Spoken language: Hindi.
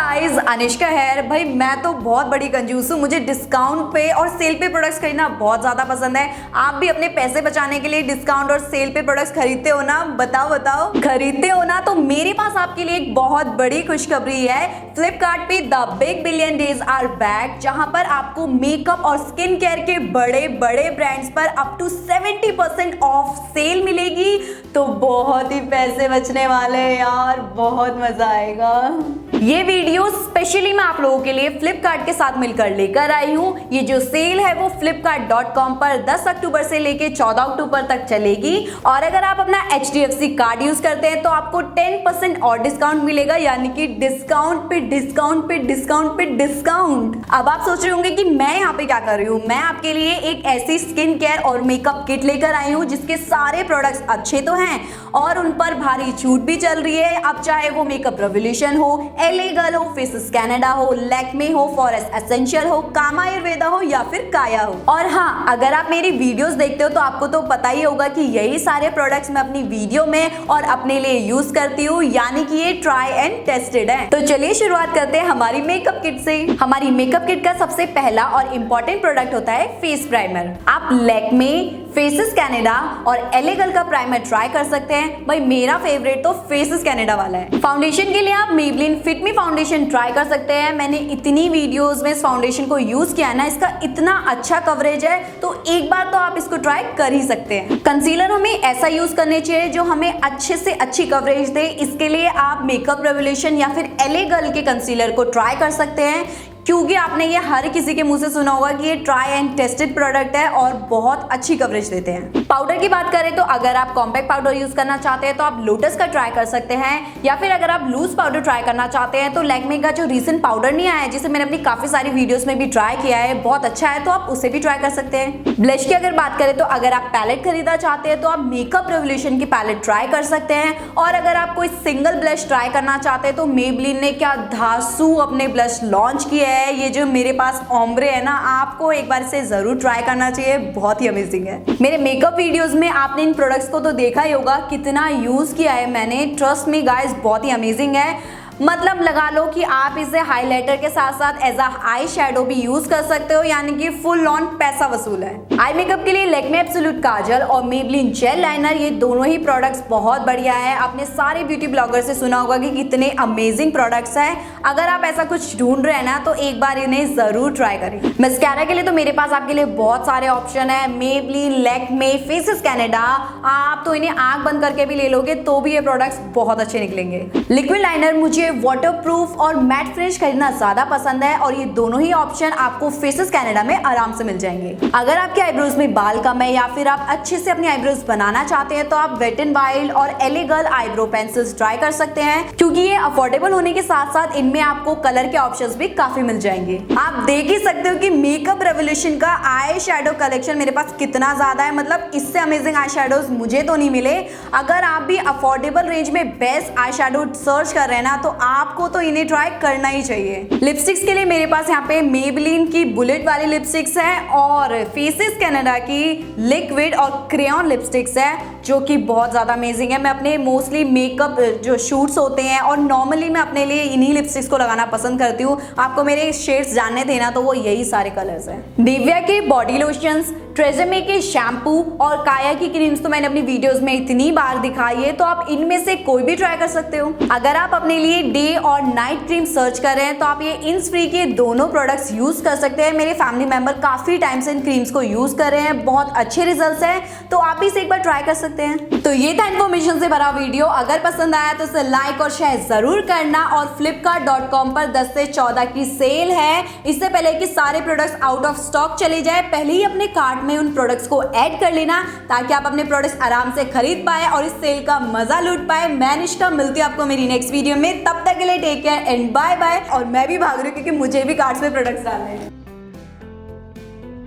गाइस, अनुष्का है। भाई मैं तो बहुत बड़ी कंजूस हूँ, मुझे डिस्काउंट पे और सेल पे प्रोडक्ट्स खरीदना बहुत ज्यादा पसंद है। आप भी अपने पैसे बचाने के लिए डिस्काउंट और सेल पे प्रोडक्ट्स खरीदते हो ना? बताओ खरीदते हो ना? तो मेरे पास आपके लिए एक बहुत बड़ी खुशखबरी है। फ्लिपकार्ट पे the big billion days are back, जहां पर आपको मेकअप और स्किन केयर के बड़े बड़े ब्रांड्स पर अप टू 70% ऑफ सेल मिलेगी। तो बहुत ही पैसे बचने वाले हैं यार, बहुत मजा आएगा। ये वीडियो स्पेशली मैं आप लोगों के लिए फ्लिपकार्ट के साथ मिलकर लेकर आई हूँ। ये जो सेल है वो flipkart.com पर 10 अक्टूबर से लेके 14 अक्टूबर तक चलेगी। और अगर आप अपना HDFC कार्ड यूज करते हैं तो आपको 10% और डिस्काउंट मिलेगा, यानी कि डिस्काउंट पे डिस्काउंट पे डिस्काउंट पे डिस्काउंट। अब आप सोच रहे होंगे कि मैं यहाँ पे क्या कर रही हूँ। मैं आपके लिए एक ऐसी स्किन केयर और मेकअप किट लेकर आई हूँ जिसके सारे प्रोडक्ट्स अच्छे तो हैं और उन पर भारी छूट भी चल रही है। अब चाहे वो मेकअप रेवोल्यूशन हो, एलेगल हो, फेसेस कैनेडा हो, लैक्मे हो, फॉरेस्ट एसेंशियल हो, कामा आयुर्वेदा हो या फिर काया हो। और हाँ, अगर आप मेरी वीडियोस देखते हो तो आपको तो पता ही होगा कि यही सारे प्रोडक्ट्स मैं अपनी वीडियो में और अपने लिए यूज करती हूँ, यानी कि ये ट्राई एंड टेस्टेड है। तो चलिए शुरुआत करते हैं हमारी मेकअप किट से। हमारी मेकअप किट का सबसे पहला और इंपॉर्टेंट प्रोडक्ट होता है फेस प्राइमर। आप लैक्मे, फेसेस कैनेडा और एलेगल का प्राइमर ट्राई कर सकते हैं। भाई मेरा फेवरेट तो फेसेस कैनेडा वाला है। फाउंडेशन के लिए आप मेबलिन फिट मी फाउंडेशन ट्राई कर सकते हैं। मैंने इतनी वीडियोस में इस फाउंडेशन को यूज किया है ना, इसका इतना अच्छा कवरेज है, तो एक बार तो आप इसको ट्राई कर ही सकते हैं। कंसीलर हमें ऐसा यूज करने चाहिए जो हमें अच्छे से अच्छी कवरेज दे। इसके लिए आप मेकअप रेवोल्यूशन या फिर एलेगल के कंसीलर को ट्राई कर सकते हैं, क्योंकि आपने ये हर किसी के मुंह से सुना होगा कि ये ट्राई एंड टेस्टेड प्रोडक्ट है और बहुत अच्छी कवरेज देते हैं। पाउडर की बात करें तो अगर आप कॉम्पैक्ट पाउडर यूज करना चाहते हैं तो आप लोटस का ट्राई कर सकते हैं, या फिर अगर आप लूज पाउडर ट्राई करना चाहते हैं तो लैक्मे का जो रीसेंट पाउडर नहीं आया है, जिसे मैंने अपनी काफी सारी वीडियोस में भी ट्राई किया है, बहुत अच्छा है, तो आप उसे भी ट्राई कर सकते हैं। ब्लश की अगर बात करें तो अगर आप पैलेट खरीदना चाहते हैं तो आप मेकअप रेवोल्यूशन की पैलेट ट्राई कर सकते हैं। और अगर आप कोई सिंगल ब्लश ट्राई करना चाहते हैं तो मेबलिन ने क्या धांसू अपने ब्लश लॉन्च किया है। ये जो मेरे पास ओम्ब्रे है ना, आपको एक बार इसे जरूर ट्राई करना चाहिए, बहुत ही अमेजिंग है। मेरे मेकअप वीडियोस में आपने इन प्रोडक्ट्स को तो देखा ही होगा, कितना यूज किया है मैंने। ट्रस्ट मी गाइस, बहुत ही अमेजिंग है। मतलब लगा लो कि आप इसे हाइलाइटर के साथ साथ एज अ आई शेडो भी यूज कर सकते हो, यानी कि फुल ऑन पैसा वसूल है। आई मेकअप के लिए लैक्मे एब्सोल्यूट काजल और मेबलिन जेल लाइनर, ये दोनों ही प्रोडक्ट्स बहुत बढ़िया है। आपने सारे ब्यूटी ब्लॉगर से सुना होगा कि कितने अमेजिंग प्रोडक्ट्स हैं। अगर आप ऐसा कुछ ढूंढ रहे हैं ना तो एक बार इन्हें जरूर ट्राई करें। मस्कारा के लिए तो मेरे पास आपके लिए बहुत सारे ऑप्शन है। मेबलिन, लैक्मे, फेसेस कैनेडा, आप तो इन्हें आंख बंद करके भी ले लोगे तो भी ये प्रोडक्ट्स बहुत अच्छे निकलेंगे। लिक्विड लाइनर मुझे वाटरप्रूफ और मैट फिनिश खरीदना ज्यादा पसंद है और ये दोनों ही ऑप्शन आपको फेसेस कैनेडा में आराम से मिल जाएंगे। अगर आपके आईब्रोज में बाल कम है या फिर आप अच्छे से अपनी आईब्रोज बनाना चाहते हैं तो आप वेट एंड वाइल्ड और एलेगल आईब्रो पेंसिल्स ट्राई कर सकते हैं, क्योंकि ये अफोर्डेबल होने के साथ साथ इनमें आपको कलर के ऑप्शंस भी काफी मिल जाएंगे। आप देख ही सकते हो कि मेकअप रेवोल्यूशन का आई शेडो कलेक्शन मेरे पास कितना ज्यादा है। मतलब इससे अमेजिंग आई शेडोज मुझे तो नहीं मिले। अगर आप भी अफोर्डेबल रेंज में बेस्ट आई शेडो सर्च कर रहे हैं ना तो आपको तो इन्हें ट्राई करना ही चाहिए। लिपस्टिक्स के लिए मेरे पास यहाँ पे मेबलिन की बुलेट वाली लिपस्टिक्स है और फेसेस कैनेडा की लिक्विड और क्रेयॉन लिपस्टिक्स है, जो कि बहुत ज्यादा अमेजिंग है। मैं अपने मोस्टली मेकअप जो शूट्स होते हैं और नॉर्मली मैं अपने लिए इन्हीं लिपस्टिक्स को लगाना पसंद करती हूँ। आपको मेरे शेड्स जानने थे ना, तो वो यही सारे कलर्स हैं। निविया के बॉडी लोशंस, ट्रेजेमे के शैम्पू और काया की क्रीम्स तो मैंने अपनी वीडियोस में इतनी बार दिखाई है, तो आप इनमें से कोई भी ट्राई कर सकते हो। अगर आप अपने लिए डे और नाइट क्रीम सर्च कर रहे हैं तो आप ये इन्सफ्री के दोनों प्रोडक्ट्स यूज कर सकते हैं। मेरे फैमिली मेंबर काफी टाइम से इन क्रीम्स को यूज कर रहे हैं, बहुत अच्छे रिजल्ट्स हैं, तो आप भी इसे एक बार ट्राई कर सकते हैं। तो ये था इन्फॉर्मेशन से भरा वीडियो। अगर पसंद आया तो इसे लाइक और शेयर जरूर करना। और flipkart.com पर 10 से 14 की सेल है। इससे पहले कि सारे प्रोडक्ट्स आउट ऑफ स्टॉक चले जाए, पहले ही अपने कार्ट में उन प्रोडक्ट्स को ऐड कर लेना, ताकि आप अपने प्रोडक्ट्स आराम से खरीद पाए और इस सेल का मजा लूट पाए। मैं अनुष्का, मिलती हूँ आपको मेरी नेक्स्ट वीडियो में। तब तक के लिए take care and bye bye. और मैं भी भाग रही हूँ क्योंकि मुझे भी कार्ट्स में प्रोडक्ट्स डालने हैं।